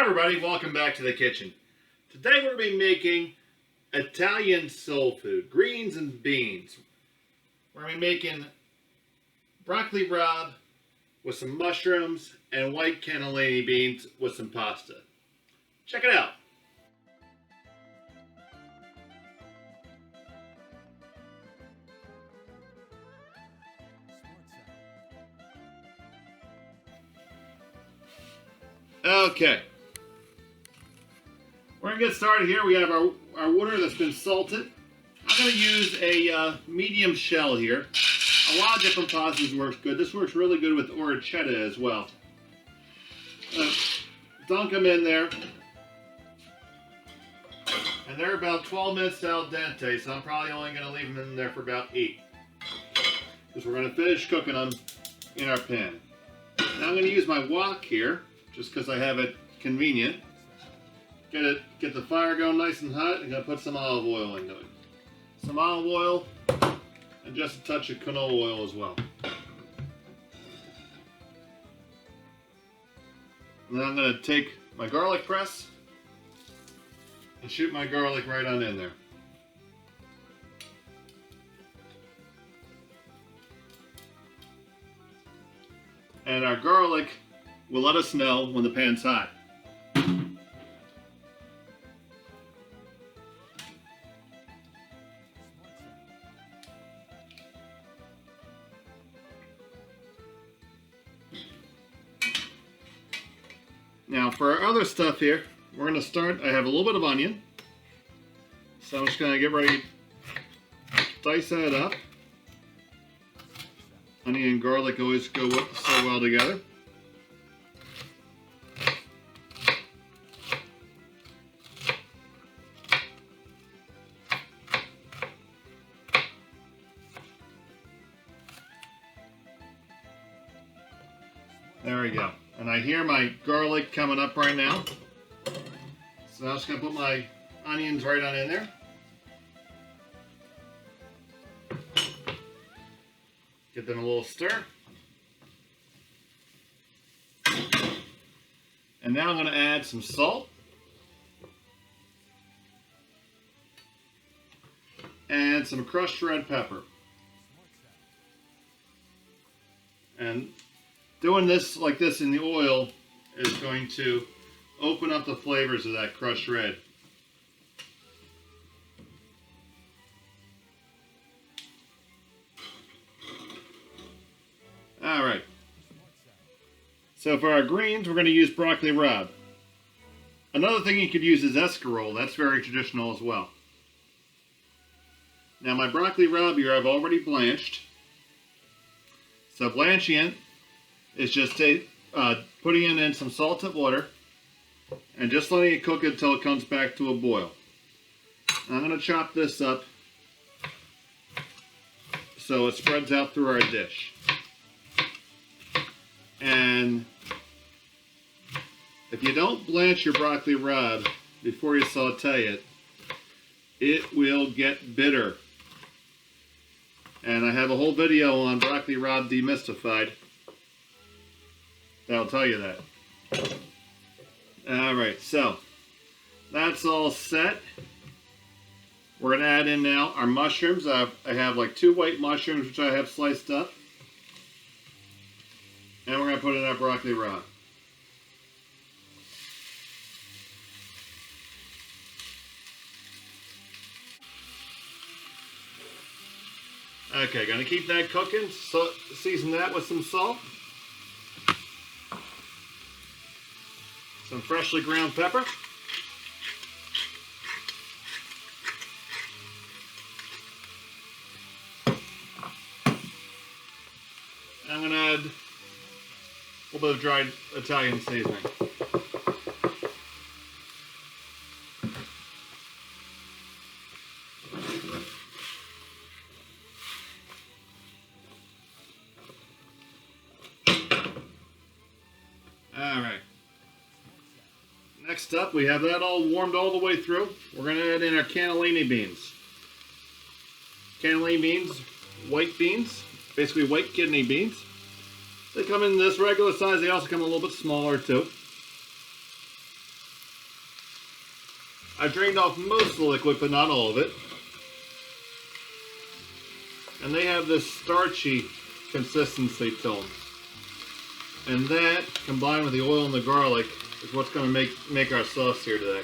everybody, welcome back to the kitchen. Today we're going to be making Italian soul food, greens and beans. We're going to be making broccoli rabe with some mushrooms and white cannellini beans with some pasta. Check it out. Okay. We're going to get started here. We have our water that's been salted. I'm going to use a medium shell here. A lot of different pastas works good. This works really good with orecchietta as well. Dunk them in there. And they're about 12 minutes al dente, so I'm probably only going to leave them in there for about 8. Because we're going to finish cooking them in our pan. Now I'm going to use my wok here, just because I have it convenient. Get the fire going nice and hot. I'm going to put some olive oil into it. Some olive oil and just a touch of canola oil as well. And then I'm going to take my garlic press and shoot my garlic right on in there. And our garlic will let us know when the pan's hot. Now for our other stuff here, we're going to start, I have a little bit of onion. So I'm just going to get ready to dice that up. Onion and garlic always go so well together. There we go. And I hear my garlic coming up right now. So I'm just going to put my onions right on in there. Give them a little stir. And now I'm going to add some salt. And some crushed red pepper. And doing this like this in the oil is going to open up the flavors of that crushed red. Alright. So for our greens, we're going to use broccoli rabe. Another thing you could use is escarole. That's very traditional as well. Now my broccoli rabe here I've already blanched. So blanching it is just putting it in some salted water and just letting it cook until it comes back to a boil. I'm going to chop this up so it spreads out through our dish. And if you don't blanch your broccoli rabe before you saute it, it will get bitter. And I have a whole video on broccoli rabe demystified that'll tell you that. Alright, so that's all set. We're going to add in now our mushrooms. I have like 2 white mushrooms which I have sliced up. And we're going to put in our broccoli rabe. Okay, going to keep that cooking. So, season that with some salt. Some freshly ground pepper. I'm going to add a little bit of dried Italian seasoning. Alright. Next up, we have that all warmed all the way through. We're going to add in our cannellini beans. Cannellini beans, white beans, basically white kidney beans. They come in this regular size. They also come a little bit smaller too. I drained off most of the liquid, but not all of it. And they have this starchy consistency to them. And that, combined with the oil and the garlic, is what's going to make our sauce here today.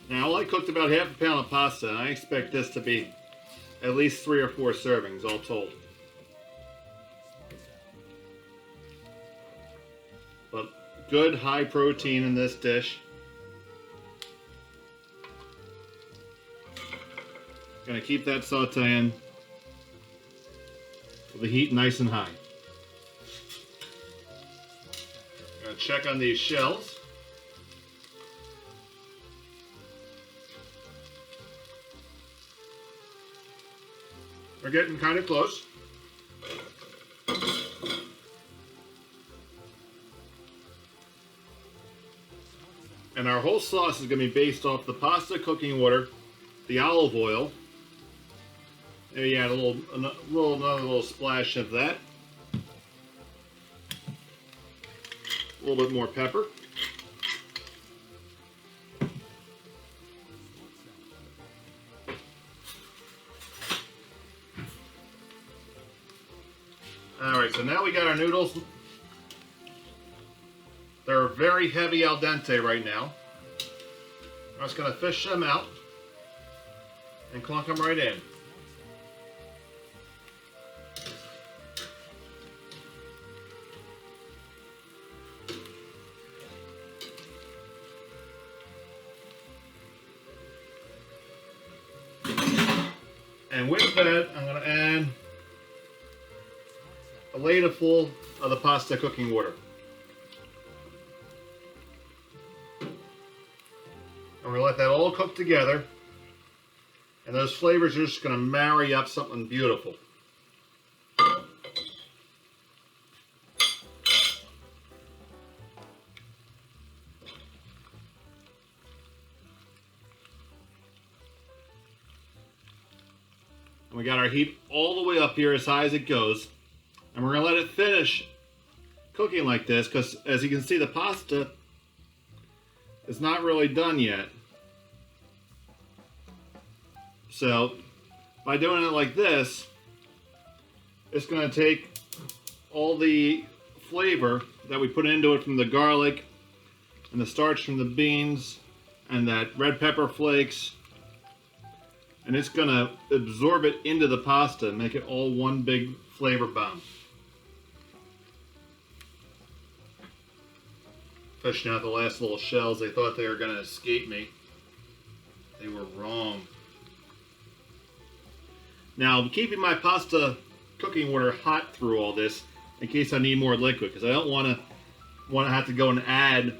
Now, I cooked about half a pound of pasta, and I expect this to be at least 3 or 4 servings, all told. But good high protein in this dish. Gonna keep that sauteing with the heat nice and high. Gonna check on these shells. We're getting kind of close. And our whole sauce is going to be based off the pasta cooking water, the olive oil. There you add another little splash of that. A little bit more pepper. Alright, so now we got our noodles. They're very heavy al dente right now. I'm just going to fish them out and clunk them right in. And with that, I'm going to add a ladle full of the pasta cooking water. And we're going to let that all cook together. And those flavors are just going to marry up something beautiful. And we got our heat all the way up here as high as it goes. And we're going to let it finish cooking like this because, as you can see, the pasta is not really done yet. So, by doing it like this, it's going to take all the flavor that we put into it from the garlic and the starch from the beans and that red pepper flakes, and it's going to absorb it into the pasta and make it all one big flavor bomb. Fishing out the last little shells. They thought they were going to escape me. They were wrong. Now, I'm keeping my pasta cooking water hot through all this in case I need more liquid, because I don't want to have to go and add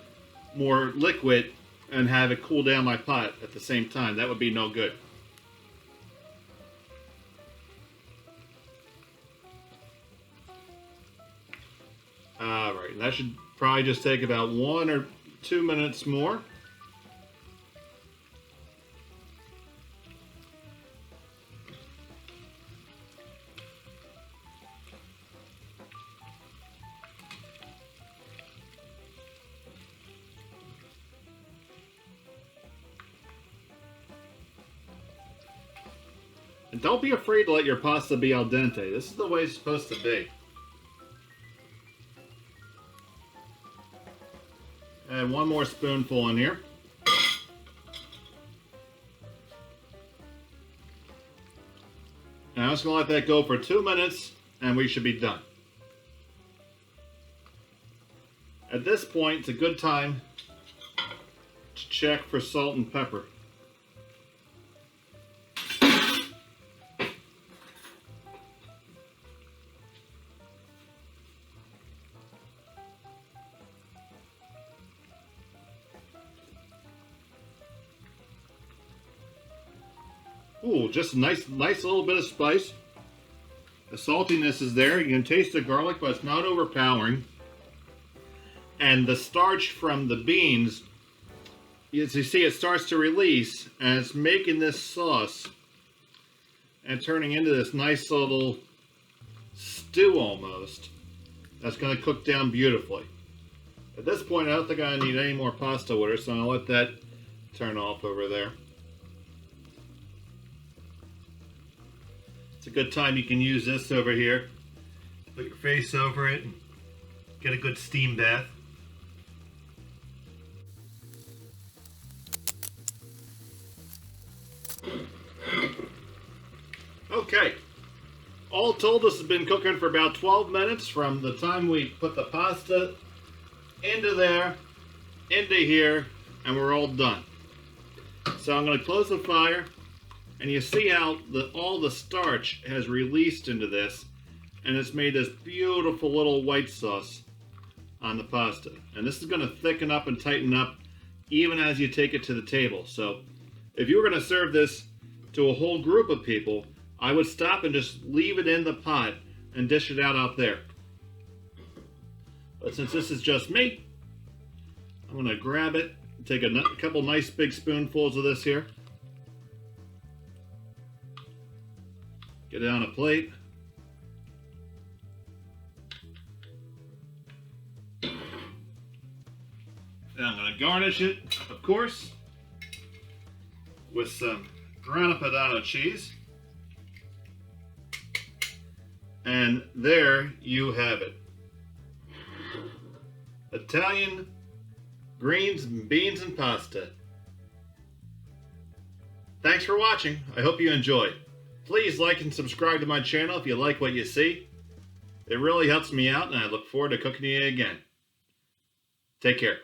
more liquid and have it cool down my pot at the same time. That would be no good. Alright, that should probably just take about 1 or 2 minutes more. And don't be afraid to let your pasta be al dente. This is the way it's supposed to be. Add 1 more spoonful in here. And I'm just going to let that go for 2 minutes and we should be done. At this point, it's a good time to check for salt and pepper. Ooh, just a nice little bit of spice. The saltiness is there. You can taste the garlic, but it's not overpowering. And the starch from the beans, as you see, it starts to release, and it's making this sauce and turning into this nice little stew almost. That's going to cook down beautifully. At this point, I don't think I need any more pasta water, so I'll let that turn off over there. It's a good time you can use this over here. Put your face over it and get a good steam bath. Okay. All told, this has been cooking for about 12 minutes from the time we put the pasta into there, into here, and we're all done. So I'm going to close the fire, and you see how all the starch has released into this, and it's made this beautiful little white sauce on the pasta. And this is going to thicken up and tighten up even as you take it to the table. So if you were going to serve this to a whole group of people, I would stop and just leave it in the pot and dish it out there. But since this is just me, I'm going to grab it, take a couple nice big spoonfuls of this here. Get it on a plate. And I'm going to garnish it, of course, with some Grana Padano cheese. And there you have it. Italian greens, beans, and pasta. Thanks for watching. I hope you enjoyed. Please like and subscribe to my channel if you like what you see. It really helps me out, and I look forward to cooking you again. Take care.